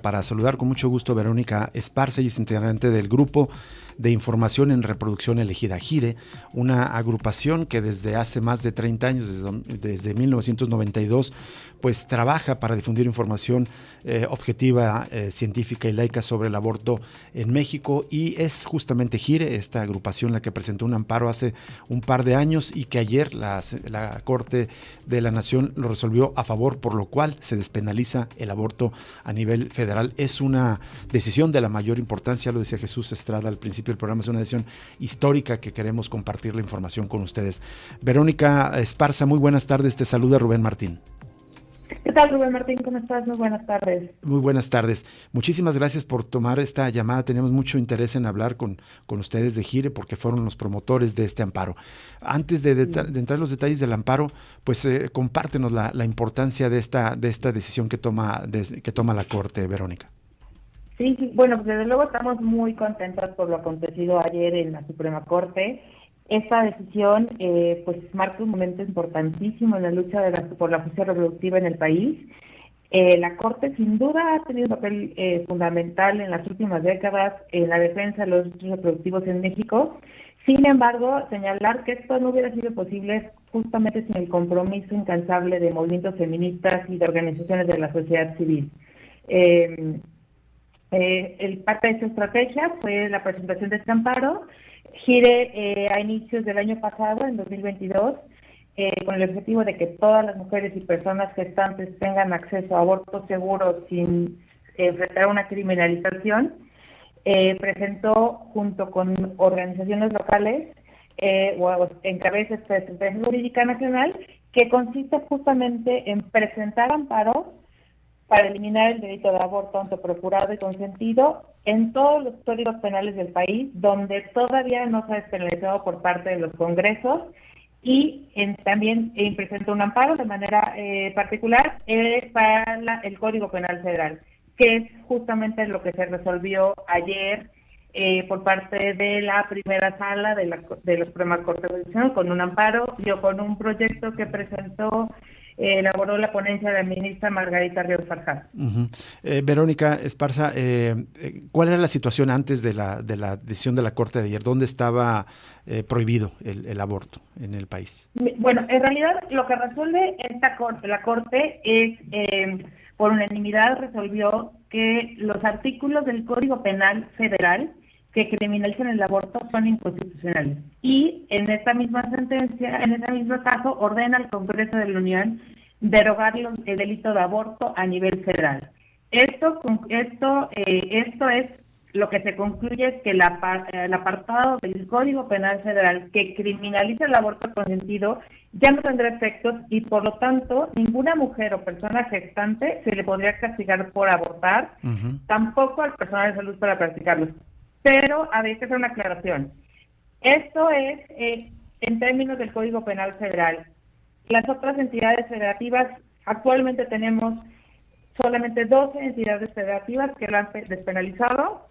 Para saludar con mucho gusto Verónica Esparza, y es integrante del Grupo de Información en Reproducción Elegida GIRE, una agrupación que desde hace más de 30 años, desde 1992, pues trabaja para difundir información objetiva, científica y laica sobre el aborto en México, y es justamente GIRE, esta agrupación, la que presentó un amparo hace un par de años y que ayer la Corte de la Nación lo resolvió a favor, por lo cual se despenaliza el aborto a nivel federal. Es una decisión de la mayor importancia, lo decía Jesús Estrada al principio del programa, es una decisión histórica que queremos compartir la información con ustedes. Verónica Esparza, muy buenas tardes, te saluda Rubén Martín. ¿Qué tal, Rubén Martín? ¿Cómo estás? Muy buenas tardes. Muy buenas tardes. Muchísimas gracias por tomar esta llamada. Teníamos mucho interés en hablar con ustedes de GIRE porque fueron los promotores de este amparo. Antes de entrar en los detalles del amparo, pues compártenos la importancia de esta decisión que toma la Corte, Verónica. Sí, bueno, pues desde luego estamos muy contentas por lo acontecido ayer en la Suprema Corte. Esta decisión pues marca un momento importantísimo en la lucha por la justicia reproductiva en el país. La Corte sin duda ha tenido un papel fundamental en las últimas décadas en la defensa de los derechos reproductivos en México. Sin embargo, señalar que esto no hubiera sido posible justamente sin el compromiso incansable de movimientos feministas y de organizaciones de la sociedad civil. Parte de esta estrategia fue la presentación de este amparo. GIRE a inicios del año pasado, en 2022, con el objetivo de que todas las mujeres y personas gestantes tengan acceso a abortos seguros sin enfrentar una criminalización, presentó junto con organizaciones locales o encabeza esta estrategia jurídica nacional, que consiste justamente en presentar amparos para eliminar el delito de aborto autoprocurado y consentido en todos los códigos penales del país, donde todavía no se ha despenalizado por parte de los congresos, y también presentó un amparo de manera particular para el Código Penal Federal, que es justamente lo que se resolvió ayer por parte de la primera sala de la Suprema Corte Constitucional, con un amparo, con un proyecto que presentó elaboró la ponencia de la ministra Margarita Ríos Farjat. Verónica Esparza, ¿cuál era la situación antes de la decisión de la Corte de ayer? ¿Dónde estaba prohibido el aborto en el país? Bueno, en realidad lo que resuelve la Corte es, por unanimidad, resolvió que los artículos del Código Penal Federal que criminalizan el aborto son inconstitucionales. Y en esta misma sentencia, en ese mismo caso, ordena al Congreso de la Unión derogar el delito de aborto a nivel federal. Esto es lo que se concluye, es que el apartado del Código Penal Federal que criminaliza el aborto consentido ya no tendrá efectos, y por lo tanto ninguna mujer o persona gestante se le podría castigar por abortar, tampoco al personal de salud para practicarlo. Pero habría que hacer una aclaración. Esto es en términos del Código Penal Federal. Las otras entidades federativas, actualmente tenemos solamente 12 entidades federativas que lo han despenalizado,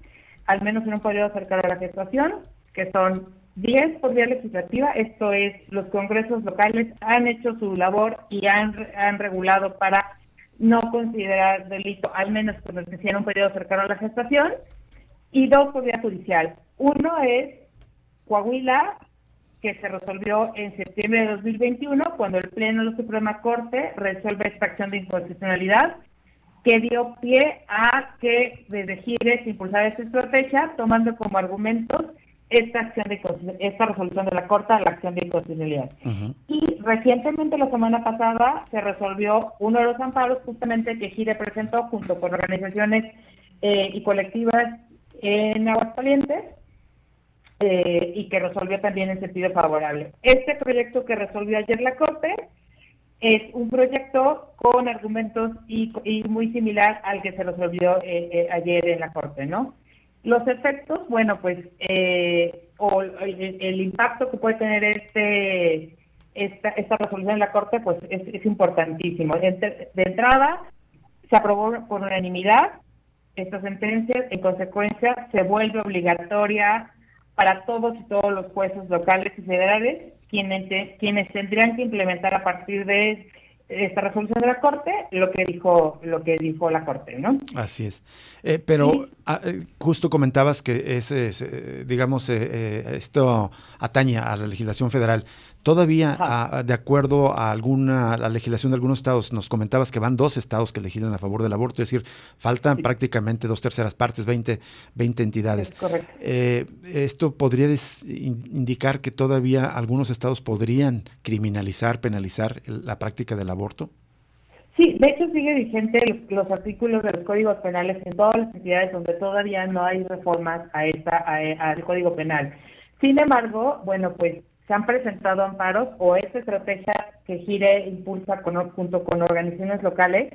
al menos en un periodo cercano a la gestación, que son 10 por vía legislativa. Esto es, los congresos locales han hecho su labor y han regulado para no considerar delito, al menos cuando se hiciera un periodo cercano a la gestación, y 2 por vía judicial. Uno es Coahuila, que se resolvió en septiembre de 2021, cuando el Pleno de la Suprema Corte resuelve esta acción de inconstitucionalidad, que dio pie a que desde GIRE se impulsara esta estrategia, tomando como argumentos esta resolución de la Corte a la acción de inconstitucionalidad. Y recientemente, la semana pasada, se resolvió uno de los amparos justamente que GIRE presentó junto con organizaciones y colectivas en Aguascalientes, y que resolvió también en sentido favorable. Este proyecto que resolvió ayer la Corte es un proyecto con argumentos y muy similar al que se resolvió ayer en la Corte, ¿no? Los efectos, bueno, pues, o el impacto que puede tener esta resolución en la Corte, pues es importantísimo. De entrada, se aprobó por unanimidad esta sentencia. En consecuencia, se vuelve obligatoria para todos los jueces locales y federales, quienes tendrían que implementar a partir de esta resolución de la Corte, lo que dijo la Corte, ¿no? Así es. Pero justo comentabas que digamos, esto atañe a la legislación federal. Todavía, de acuerdo a la legislación de algunos estados, nos comentabas que van 2 estados que legislan a favor del aborto, es decir, faltan prácticamente 2/3 partes, 20 entidades. Es correcto. Esto podría indicar que todavía algunos estados podrían criminalizar, penalizar la práctica del aborto. Sí, de hecho sigue vigente los artículos de los códigos penales en todas las entidades donde todavía no hay reformas al Código Penal. Sin embargo, bueno, pues se han presentado amparos o esta estrategia que GIRE impulsa junto con organizaciones locales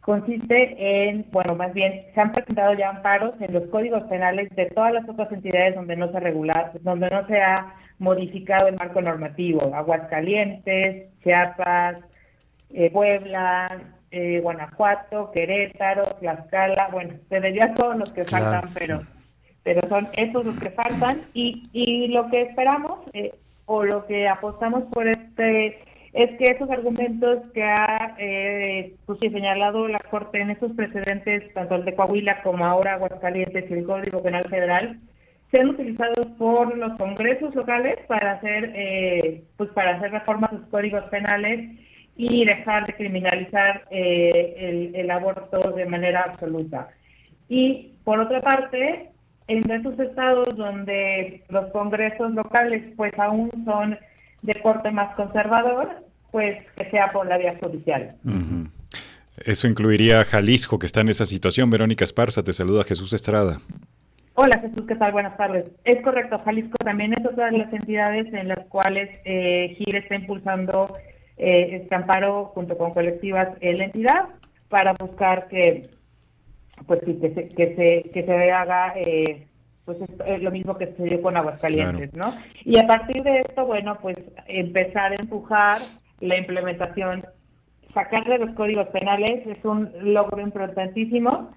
consiste en, bueno, más bien se han presentado ya amparos en los códigos penales de todas las otras entidades donde no se ha modificado el marco normativo: Aguascalientes, Chiapas, Puebla, Guanajuato, Querétaro, Tlaxcala. Bueno, se vería todos los que faltan, pero son esos los que faltan, y lo que esperamos o lo que apostamos por es que esos argumentos que ha señalado la Corte en estos precedentes, tanto el de Coahuila como ahora Aguascalientes y el Código Penal Federal, sean utilizados por los congresos locales para hacer reformas a sus códigos penales y dejar de criminalizar el aborto de manera absoluta. Y por otra parte, en esos estados donde los congresos locales pues aún son de corte más conservador, pues que sea por la vía judicial. Uh-huh. Eso incluiría a Jalisco, que está en esa situación. Verónica Esparza, te saluda Jesús Estrada. Hola Jesús, ¿qué tal? Buenas tardes. Es correcto, Jalisco también es otra de las entidades en las cuales GIRE está impulsando este amparo junto con colectivas en la entidad para buscar que se haga lo mismo que sucedió con Aguascalientes, claro, ¿no? Y a partir de esto, bueno, pues empezar a empujar la implementación, sacarle los códigos penales es un logro importantísimo,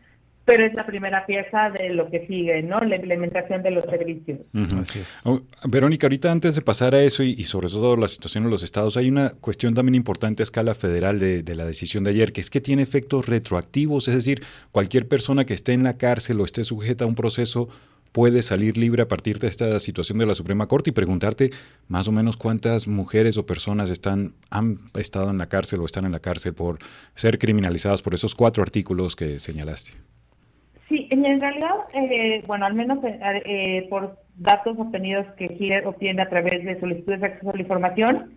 pero es la primera pieza de lo que sigue, ¿no? La implementación de los servicios. Uh-huh. Así es. Verónica, ahorita antes de pasar a eso y sobre todo la situación en los estados, hay una cuestión también importante a escala federal de la decisión de ayer, que es que tiene efectos retroactivos, es decir, cualquier persona que esté en la cárcel o esté sujeta a un proceso puede salir libre a partir de esta situación de la Suprema Corte, y preguntarte más o menos cuántas mujeres o personas han estado en la cárcel o están en la cárcel por ser criminalizadas por esos 4 artículos que señalaste. Sí, en realidad, al menos por datos obtenidos que GIRE obtiene a través de solicitudes de acceso a la información,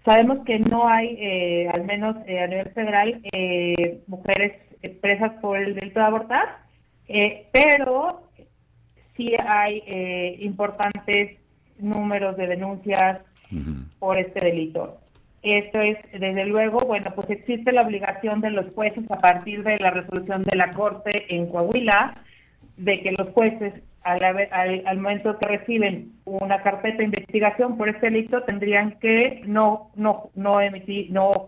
sabemos que no hay, al menos a nivel federal, mujeres presas por el delito de abortar, pero sí hay importantes números de denuncias por este delito. Esto es, desde luego, pues existe la obligación de los jueces a partir de la resolución de la Corte en Coahuila, de que los jueces al momento que reciben una carpeta de investigación por este delito tendrían que no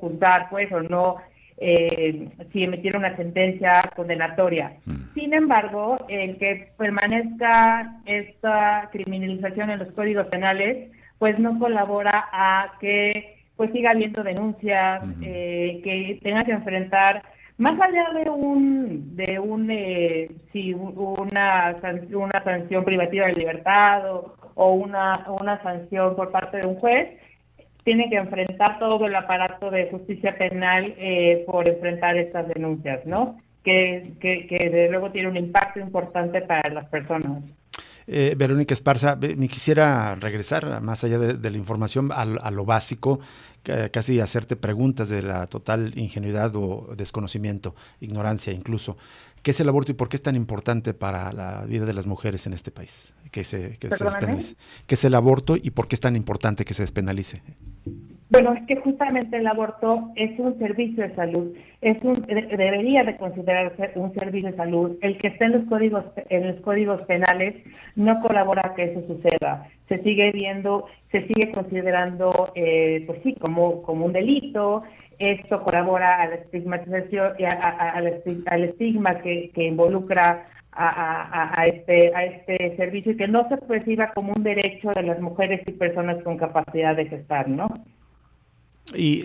juzgar, pues, o no si emitir una sentencia condenatoria. Sin embargo, el que permanezca esta criminalización en los códigos penales, pues no colabora a que pues siga habiendo denuncias, que tenga que enfrentar, más allá de una sanción privativa de libertad o una sanción por parte de un juez, tiene que enfrentar todo el aparato de justicia penal por enfrentar estas denuncias, ¿no? Que desde luego tiene un impacto importante para las personas. Verónica Esparza, me quisiera regresar más allá de la información a lo básico, casi hacerte preguntas de la total ingenuidad o desconocimiento, ignorancia incluso. ¿Qué es el aborto y por qué es tan importante para la vida de las mujeres en este país? Que se despenalice. ¿Qué es el aborto y por qué es tan importante que se despenalice? Bueno, es que justamente el aborto es un servicio de salud, debería de considerarse un servicio de salud. El que esté en los códigos penales no colabora a que eso suceda. Se sigue considerando, como un delito. Esto colabora a la estigmatización y al estigma que involucra a este servicio, y que no se perciba como un derecho de las mujeres y personas con capacidad de gestar, ¿no? Y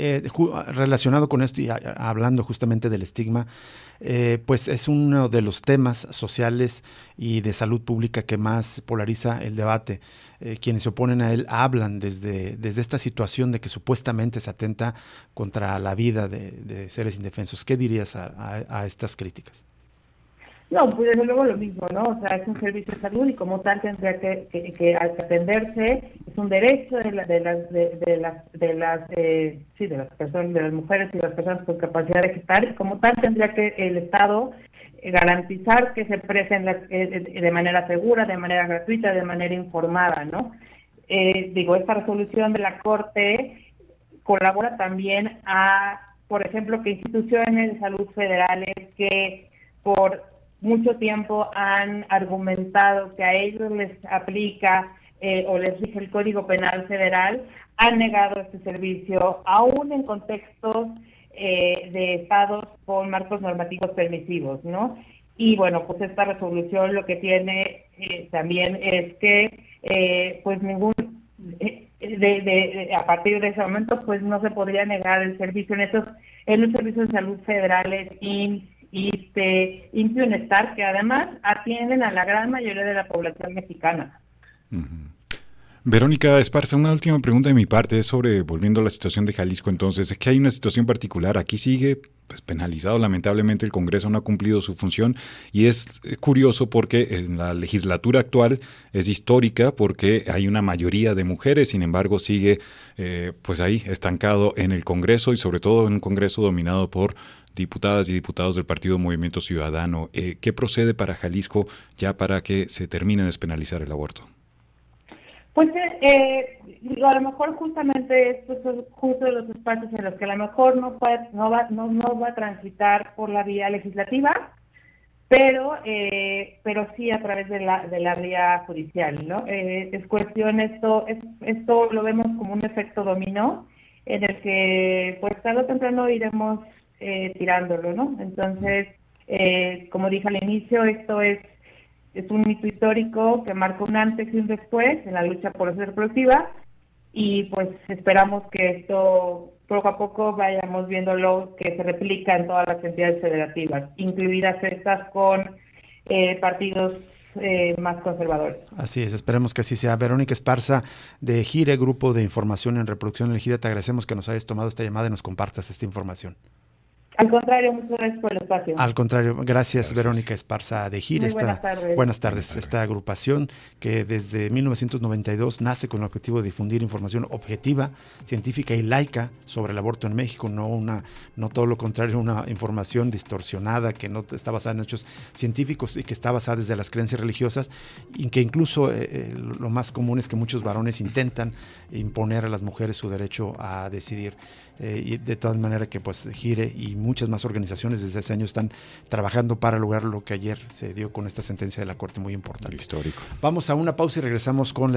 relacionado con esto y hablando justamente del estigma, pues es uno de los temas sociales y de salud pública que más polariza el debate. Quienes se oponen a él hablan desde esta situación de que supuestamente se atenta contra la vida de seres indefensos. ¿Qué dirías a estas críticas? No, pues desde luego lo mismo, ¿no? O sea, es un servicio de salud y como tal tendría que atenderse, es un derecho de las personas, de las mujeres y las personas con capacidad de gestar, y como tal tendría que el Estado garantizar que se presten de manera segura, de manera gratuita, de manera informada, ¿no? Esta resolución de la Corte colabora también por ejemplo, que instituciones de salud federales que por mucho tiempo han argumentado que a ellos les aplica o les rige el Código Penal Federal, han negado este servicio, aún en contextos de estados con marcos normativos permisivos, ¿no? Y bueno, pues esta resolución lo que tiene también es que pues a partir de ese momento pues no se podría negar el servicio en los servicios de salud federales y Bienestar, que además atienden a la gran mayoría de la población mexicana. Uh-huh. Verónica Esparza, una última pregunta de mi parte es volviendo a la situación de Jalisco entonces, es que hay una situación particular, aquí sigue pues, penalizado, lamentablemente el Congreso no ha cumplido su función y es curioso porque en la legislatura actual es histórica porque hay una mayoría de mujeres, sin embargo sigue pues ahí estancado en el Congreso y sobre todo en un Congreso dominado por diputadas y diputados del Partido Movimiento Ciudadano. ¿Qué procede para Jalisco ya para que se termine de despenalizar el aborto? Pues a lo mejor justamente estos son justo los espacios en los que a lo mejor no va a transitar por la vía legislativa, pero sí a través de la vía judicial, ¿no? Es cuestión, esto lo vemos como un efecto dominó, en el que pues tarde o temprano iremos tirándolo, ¿no? Entonces, como dije al inicio, esto es un hito histórico que marca un antes y un después en la lucha por la salud reproductiva y pues esperamos que esto poco a poco vayamos viéndolo que se replica en todas las entidades federativas, incluidas estas con partidos más conservadores. Así es, esperemos que así sea. Verónica Esparza de GIRE, Grupo de Información en Reproducción Elegida, te agradecemos que nos hayas tomado esta llamada y nos compartas esta información. Al contrario, muchas gracias por el espacio. Al contrario, gracias. Verónica Esparza de GIRE. Buenas tardes. Buenas tardes. Esta agrupación que desde 1992 nace con el objetivo de difundir información objetiva, científica y laica sobre el aborto en México, no todo lo contrario, una información distorsionada que no está basada en hechos científicos y que está basada desde las creencias religiosas y que incluso lo más común es que muchos varones intentan imponer a las mujeres su derecho a decidir. Y de todas maneras que pues GIRE y muchas más organizaciones desde ese año están trabajando para lograr lo que ayer se dio con esta sentencia de la Corte muy importante. Histórico. Vamos a una pausa y regresamos con la